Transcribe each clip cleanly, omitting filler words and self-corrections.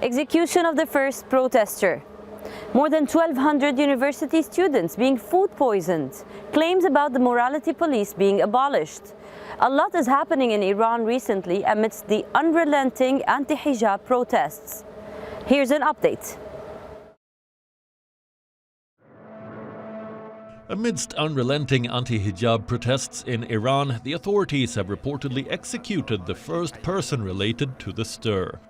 Execution of the first protester. More than 1,200 university students being food poisoned. Claims about the morality police being abolished. A lot is happening in Iran recently amidst the unrelenting anti-hijab protests. Here's an update. Amidst unrelenting anti-hijab protests in Iran, the authorities have reportedly executed the first person related to the stir.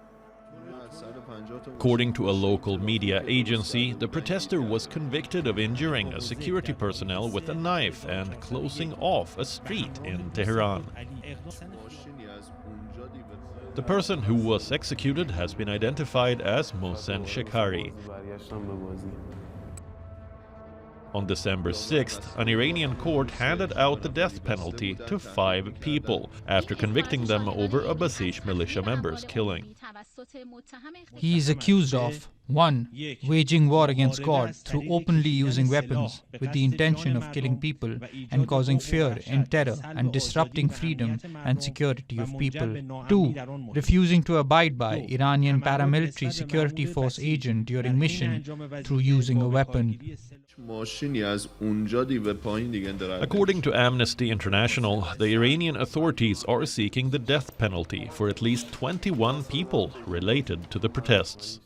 According to a local media agency, the protester was convicted of injuring a security personnel with a knife and closing off a street in Tehran. The person who was executed has been identified as Mohsen Shekari. On December 6th, an Iranian court handed out the death penalty to 5 people after convicting them over a Basij militia member's killing. He is accused of 1. Waging war against God through openly using weapons with the intention of killing people and causing fear and terror and disrupting freedom and security of people. 2. Refusing to abide by Iranian paramilitary security force agent during mission through using a weapon. According to Amnesty International, the Iranian authorities are seeking the death penalty for at least 21 people related to the protests.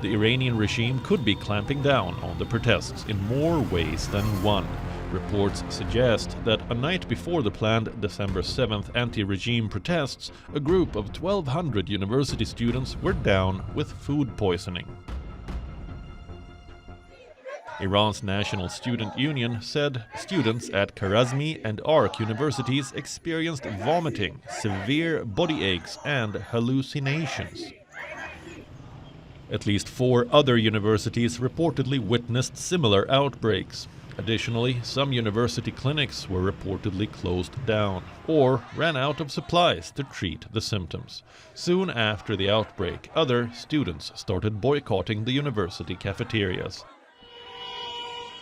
The Iranian regime could be clamping down on the protests in more ways than one. Reports suggest that a night before the planned December 7th anti-regime protests, a group of 1,200 university students were down with food poisoning. Iran's National Student Union said students at Kharazmi and Ark universities experienced vomiting, severe body aches, and hallucinations. At least 4 other universities reportedly witnessed similar outbreaks. Additionally, some university clinics were reportedly closed down or ran out of supplies to treat the symptoms. Soon after the outbreak, other students started boycotting the university cafeterias.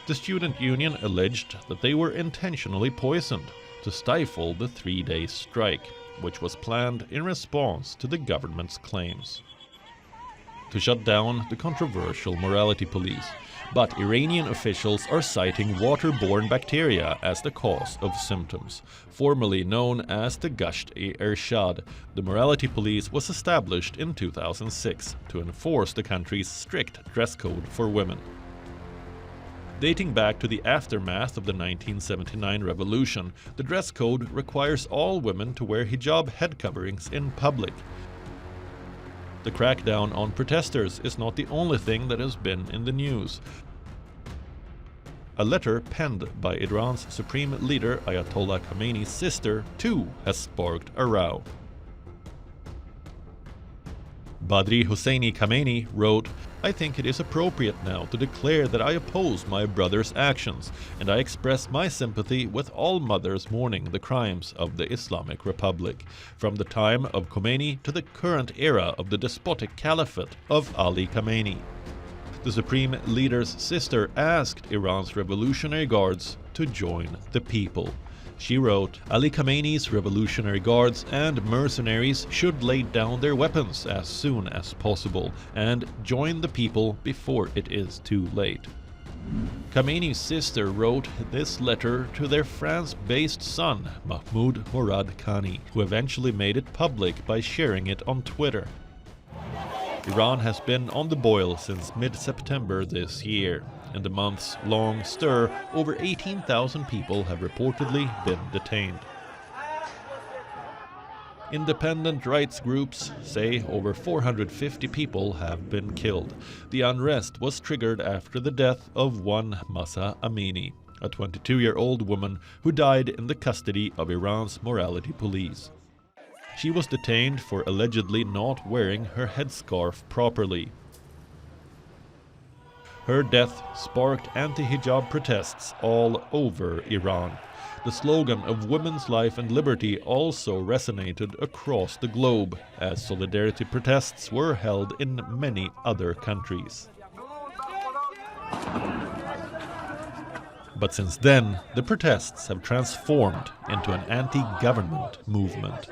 The student union alleged that they were intentionally poisoned to stifle the 3-day strike, which was planned in response to the government's claims to shut down the controversial morality police. But Iranian officials are citing waterborne bacteria as the cause of symptoms. Formerly known as the Gasht-e-Irshad, the morality police was established in 2006 to enforce the country's strict dress code for women. Dating back to the aftermath of the 1979 revolution, the dress code requires all women to wear hijab head coverings in public. The crackdown on protesters is not the only thing that has been in the news. A letter penned by Iran's supreme leader Ayatollah Khamenei's sister, too, has sparked a row. Badri Hosseini Khamenei wrote, "I think it is appropriate now to declare that I oppose my brother's actions, and I express my sympathy with all mothers mourning the crimes of the Islamic Republic, from the time of Khomeini to the current era of the despotic caliphate of Ali Khamenei." The supreme leader's sister asked Iran's Revolutionary Guards to join the people. She wrote, "Ali Khamenei's Revolutionary Guards and mercenaries should lay down their weapons as soon as possible and join the people before it is too late." Khamenei's sister wrote this letter to their France-based son, Mahmoud Murad Khani, who eventually made it public by sharing it on Twitter. Iran has been on the boil since mid-September this year. In the months-long stir, over 18,000 people have reportedly been detained. Independent rights groups say over 450 people have been killed. The unrest was triggered after the death of one Mahsa Amini, a 22-year-old woman who died in the custody of Iran's morality police. She was detained for allegedly not wearing her headscarf properly. Her death sparked anti-hijab protests all over Iran. The slogan of women's life and liberty also resonated across the globe, as solidarity protests were held in many other countries. But since then, the protests have transformed into an anti-government movement.